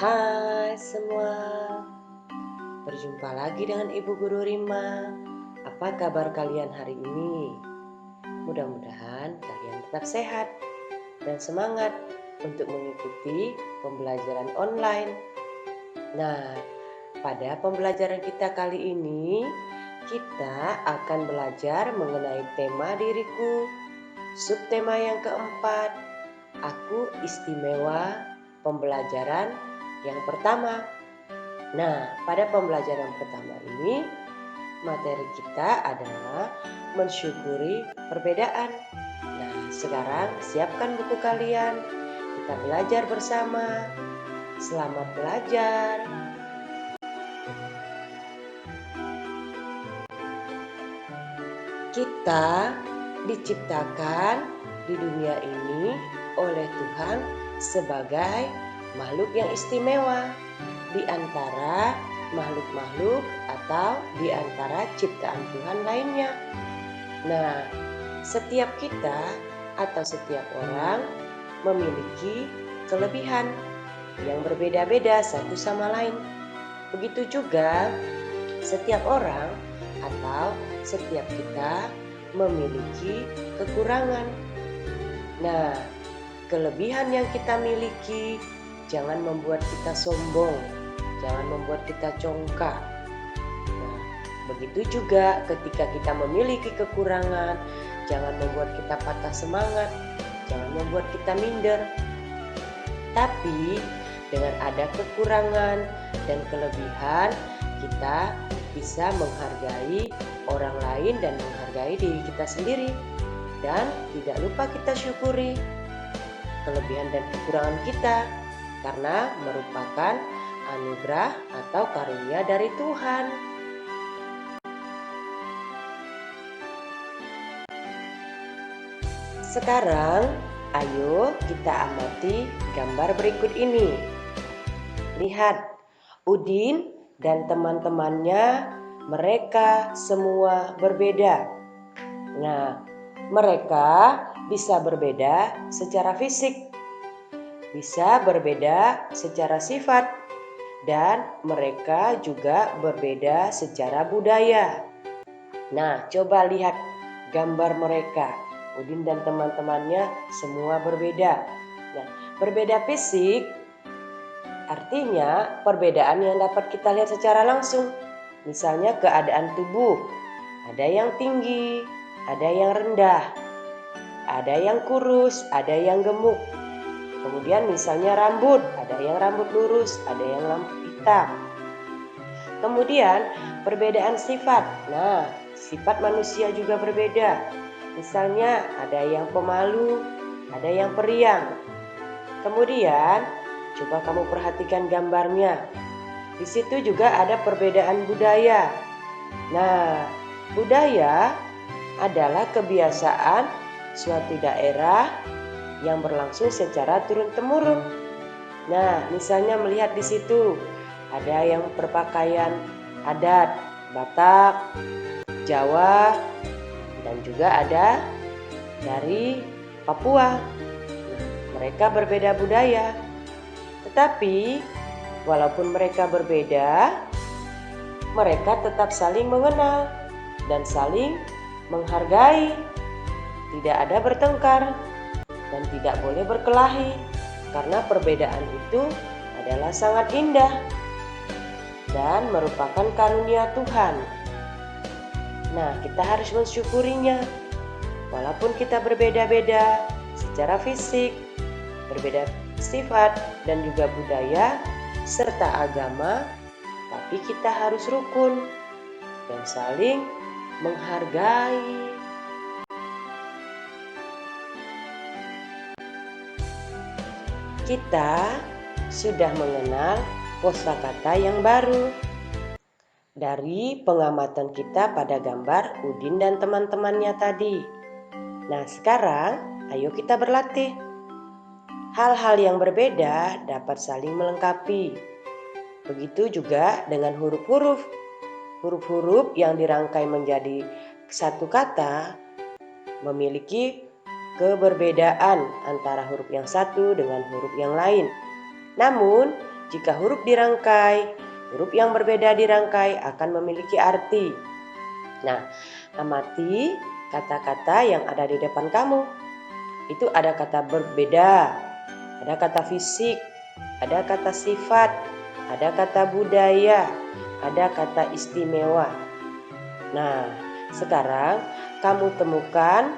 Hai semua, berjumpa lagi dengan Ibu Guru Rima. Apa kabar kalian hari ini? Mudah-mudahan kalian tetap sehat dan semangat untuk mengikuti pembelajaran online. Nah, pada pembelajaran kita kali ini, kita akan belajar mengenai tema diriku. Subtema yang keempat, aku istimewa, pembelajaran yang pertama. Nah, pada pembelajaran pertama ini, materi kita adalah mensyukuri perbedaan. Nah, sekarang siapkan buku kalian. Kita belajar bersama. Selamat belajar. Kita diciptakan di dunia ini oleh Tuhan sebagai makhluk yang istimewa di antara makhluk-makhluk atau di antara ciptaan Tuhan lainnya. Nah, setiap kita atau setiap orang memiliki kelebihan yang berbeda-beda satu sama lain. Begitu juga setiap orang atau setiap kita memiliki kekurangan. Nah, kelebihan yang kita miliki jangan membuat kita sombong, jangan membuat kita congkak. Nah, begitu juga ketika kita memiliki kekurangan, jangan membuat kita patah semangat, jangan membuat kita minder. Tapi dengan ada kekurangan dan kelebihan, kita bisa menghargai orang lain dan menghargai diri kita sendiri. Dan tidak lupa kita syukuri kelebihan dan kekurangan kita, karena merupakan anugerah atau karunia dari Tuhan. Sekarang, ayo kita amati gambar berikut ini. Lihat, Udin dan teman-temannya, mereka semua berbeda. Nah, mereka bisa berbeda secara fisik, bisa berbeda secara sifat, dan mereka juga berbeda secara budaya. Nah, coba lihat gambar mereka. Udin dan teman-temannya semua berbeda. Nah, berbeda fisik artinya perbedaan yang dapat kita lihat secara langsung. Misalnya keadaan tubuh, ada yang tinggi, ada yang rendah, ada yang kurus, ada yang gemuk. Kemudian misalnya rambut, ada yang rambut lurus, ada yang rambut hitam. Kemudian perbedaan sifat. Nah, sifat manusia juga berbeda. Misalnya ada yang pemalu, ada yang periang. Kemudian coba kamu perhatikan gambarnya. Di situ juga ada perbedaan budaya. Nah, budaya adalah kebiasaan suatu daerah yang berlangsung secara turun-temurun. Nah, misalnya melihat di situ ada yang berpakaian adat Batak, Jawa, dan juga ada dari Papua. Mereka berbeda budaya, tetapi walaupun mereka berbeda, mereka tetap saling mengenal dan saling menghargai. Tidak ada bertengkar dan tidak boleh berkelahi, karena perbedaan itu adalah sangat indah dan merupakan karunia Tuhan. Nah, kita harus mensyukurinya. Walaupun kita berbeda-beda secara fisik, berbeda sifat dan juga budaya serta agama, tapi kita harus rukun dan saling menghargai. Kita sudah mengenal kosakata yang baru dari pengamatan kita pada gambar Udin dan teman-temannya tadi. Nah, sekarang ayo kita berlatih. Hal-hal yang berbeda dapat saling melengkapi. Begitu juga dengan huruf-huruf. Huruf-huruf yang dirangkai menjadi satu kata memiliki keberbedaan antara huruf yang satu dengan huruf yang lain. Namun, jika huruf dirangkai, huruf yang berbeda dirangkai akan memiliki arti. Nah, amati kata-kata yang ada di depan kamu. Itu ada kata berbeda, ada kata fisik, ada kata sifat, ada kata budaya, ada kata istimewa. Nah, sekarang kamu temukan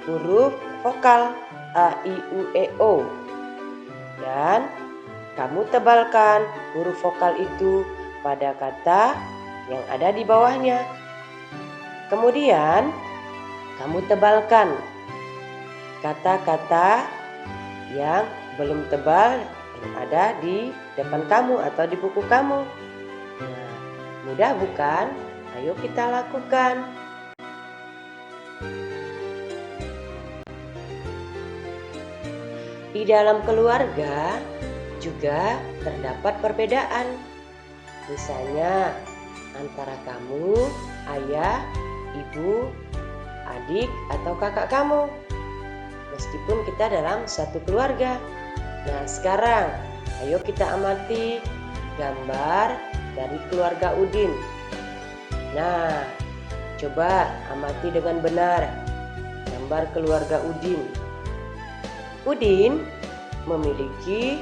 huruf vokal A, I, U, E, O. Dan kamu tebalkan huruf vokal itu pada kata yang ada di bawahnya. Kemudian kamu tebalkan kata-kata yang belum tebal yang ada di depan kamu atau di buku kamu. Nah, mudah bukan? Ayo kita lakukan. Di dalam keluarga juga terdapat perbedaan. Misalnya antara kamu, ayah, ibu, adik, atau kakak kamu. Meskipun kita dalam satu keluarga. Nah, sekarang ayo kita amati gambar dari keluarga Udin. Nah, coba amati dengan benar gambar keluarga Udin. Udin memiliki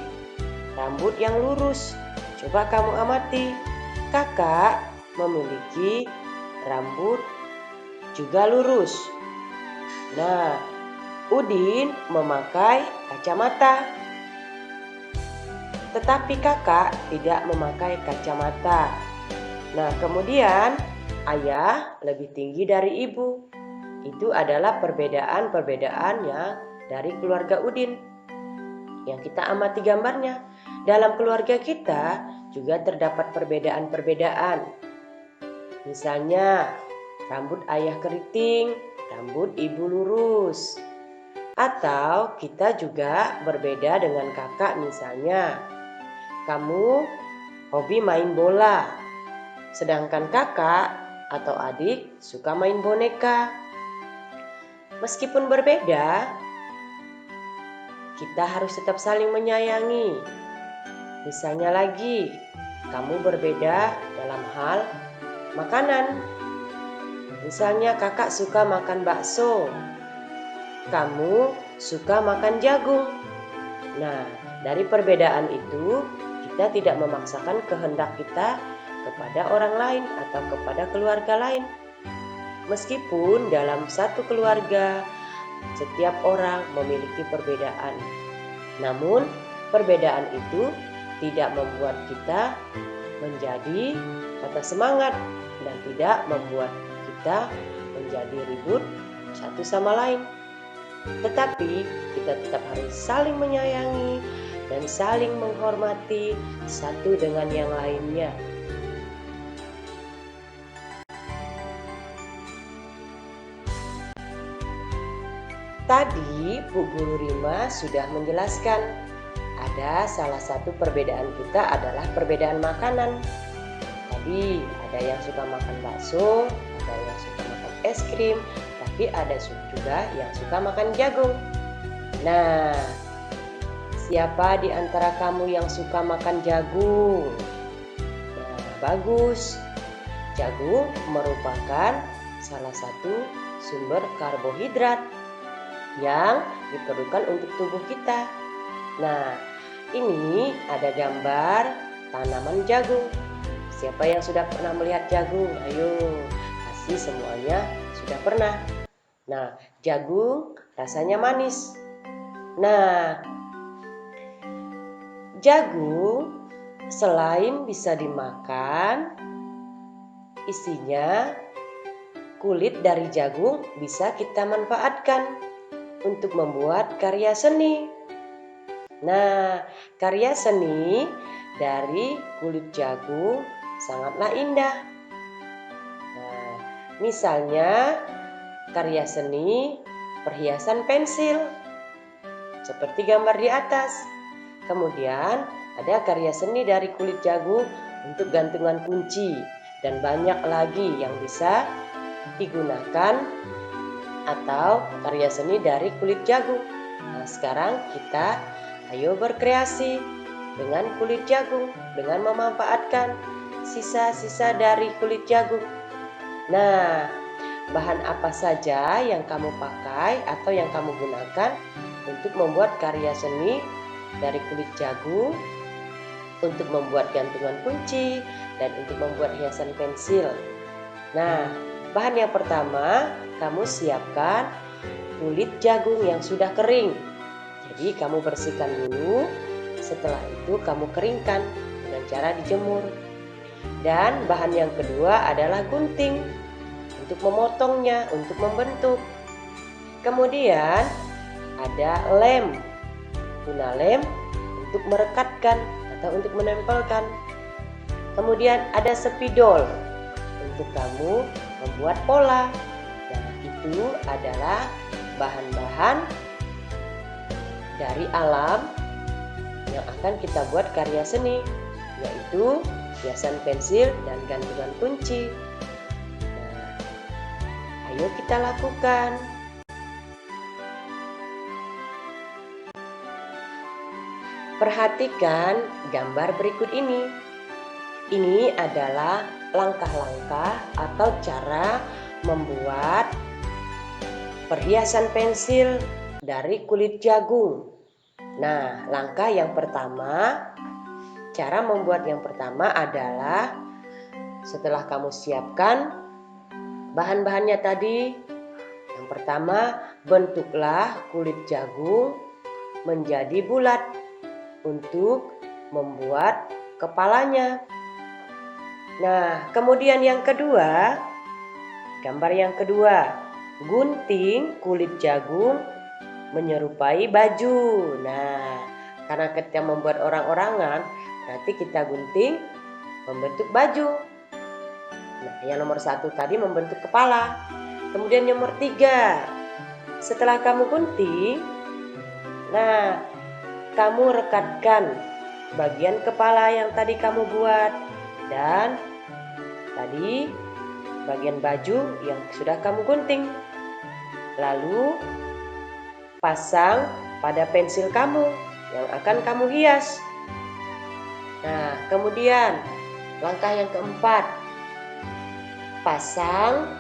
rambut yang lurus. Coba kamu amati. Kakak memiliki rambut juga lurus. Nah, Udin memakai kacamata, tetapi kakak tidak memakai kacamata. Nah, kemudian ayah lebih tinggi dari ibu. Itu adalah perbedaan-perbedaan yang dari keluarga Udin yang kita amati gambarnya. Dalam keluarga kita juga terdapat perbedaan-perbedaan. Misalnya, rambut ayah keriting, rambut ibu lurus. Atau kita juga berbeda dengan kakak, misalnya kamu hobi main bola, sedangkan kakak atau adik suka main boneka. Meskipun berbeda, kita harus tetap saling menyayangi. Misalnya lagi, kamu berbeda dalam hal makanan. Misalnya kakak suka makan bakso, kamu suka makan jagung. Nah, dari perbedaan itu, kita tidak memaksakan kehendak kita kepada orang lain atau kepada keluarga lain. Meskipun dalam satu keluarga, setiap orang memiliki perbedaan. Namun, perbedaan itu tidak membuat kita menjadi patah semangat dan tidak membuat kita menjadi ribut satu sama lain. Tetapi kita tetap harus saling menyayangi dan saling menghormati satu dengan yang lainnya. Tadi Bu Guru Rima sudah menjelaskan ada salah satu perbedaan kita adalah perbedaan makanan. Tadi ada yang suka makan bakso, ada yang suka makan es krim, tapi ada juga yang suka makan jagung. Nah, siapa di antara kamu yang suka makan jagung? Nah, bagus. Jagung merupakan salah satu sumber karbohidrat yang diperlukan untuk tubuh kita. Nah, ini ada gambar tanaman jagung. Siapa yang sudah pernah melihat jagung? Ayo, pasti semuanya sudah pernah. Nah, jagung rasanya manis. Nah, jagung selain bisa dimakan, isinya kulit dari jagung bisa kita manfaatkan untuk membuat karya seni. Nah, karya seni dari kulit jagung sangatlah indah. Nah, misalnya karya seni perhiasan pensil, seperti gambar di atas. Kemudian ada karya seni dari kulit jagung untuk gantungan kunci dan banyak lagi yang bisa digunakan atau karya seni dari kulit jagung. Nah, sekarang kita ayo berkreasi. dengan kulit jagung dengan memanfaatkan sisa-sisa dari kulit jagung. Nah, bahan apa saja yang kamu pakai atau yang kamu gunakan untuk membuat karya seni dari kulit jagung, untuk membuat gantungan kunci, dan untuk membuat hiasan pensil? Nah, bahan yang pertama, kamu siapkan kulit jagung yang sudah kering. Jadi kamu bersihkan dulu, setelah itu kamu keringkan dengan cara dijemur. Dan bahan yang kedua adalah gunting untuk memotongnya, untuk membentuk. Kemudian ada lem, guna lem untuk merekatkan atau untuk menempelkan. Kemudian ada spidol untuk kamu membuat pola. Nah, itu adalah bahan-bahan dari alam yang akan kita buat karya seni, yaitu hiasan pensil dan gantungan kunci. Nah, ayo kita lakukan. Perhatikan gambar berikut ini. Ini adalah langkah-langkah atau cara membuat perhiasan pensil dari kulit jagung. Nah, langkah yang pertama, cara membuat yang pertama adalah setelah kamu siapkan bahan-bahannya tadi, yang pertama, bentuklah kulit jagung menjadi bulat untuk membuat kepalanya. Nah, kemudian yang kedua, gambar yang kedua, gunting kulit jagung menyerupai baju. Nah, karena kita membuat orang-orangan, berarti kita gunting membentuk baju. Nah, yang nomor satu tadi membentuk kepala. Kemudian nomor tiga, setelah kamu gunting, nah, kamu rekatkan bagian kepala yang tadi kamu buat dan tadi bagian baju yang sudah kamu gunting. Lalu pasang pada pensil kamu yang akan kamu hias. Nah, kemudian langkah yang keempat, pasang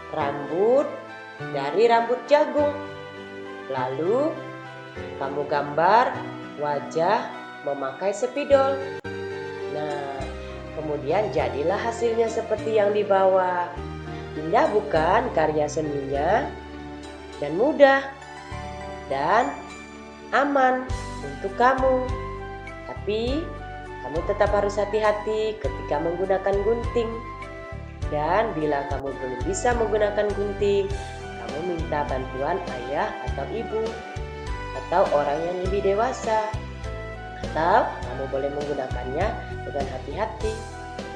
rambut dari rambut jagung. Lalu kamu gambar wajah memakai spidol. Nah, kemudian jadilah hasilnya seperti yang di bawah. Indah bukan karya seninya? Dan mudah dan aman untuk kamu. Tapi kamu tetap harus hati-hati ketika menggunakan gunting. Dan bila kamu belum bisa menggunakan gunting, kamu minta bantuan ayah atau ibu atau orang yang lebih dewasa, atau kamu boleh menggunakannya dengan hati-hati.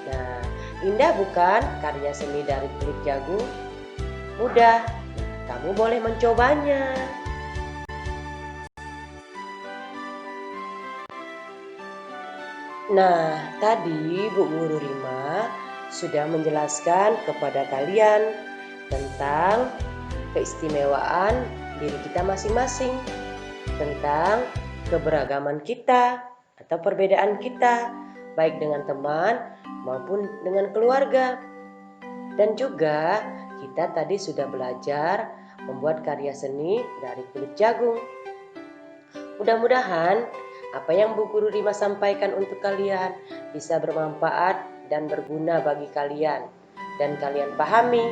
Nah, indah bukan karya seni dari kulit jagung? Mudah, kamu boleh mencobanya. Nah, tadi Bu Guru Rima sudah menjelaskan kepada kalian tentang keistimewaan diri kita masing-masing, tentang keberagaman kita atau perbedaan kita, baik dengan teman maupun dengan keluarga. Dan juga kita tadi sudah belajar membuat karya seni dari kulit jagung. Mudah-mudahan apa yang Bu Guru Rima sampaikan untuk kalian bisa bermanfaat dan berguna bagi kalian, dan kalian pahami,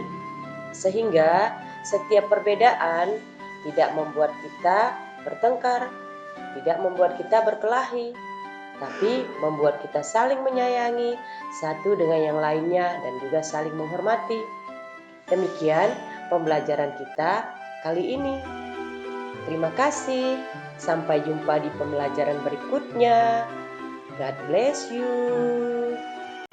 sehingga setiap perbedaan tidak membuat kita bertengkar, tidak membuat kita berkelahi, tapi membuat kita saling menyayangi satu dengan yang lainnya dan juga saling menghormati. Demikian pembelajaran kita kali ini. Terima kasih. Sampai jumpa di pembelajaran berikutnya. God bless you.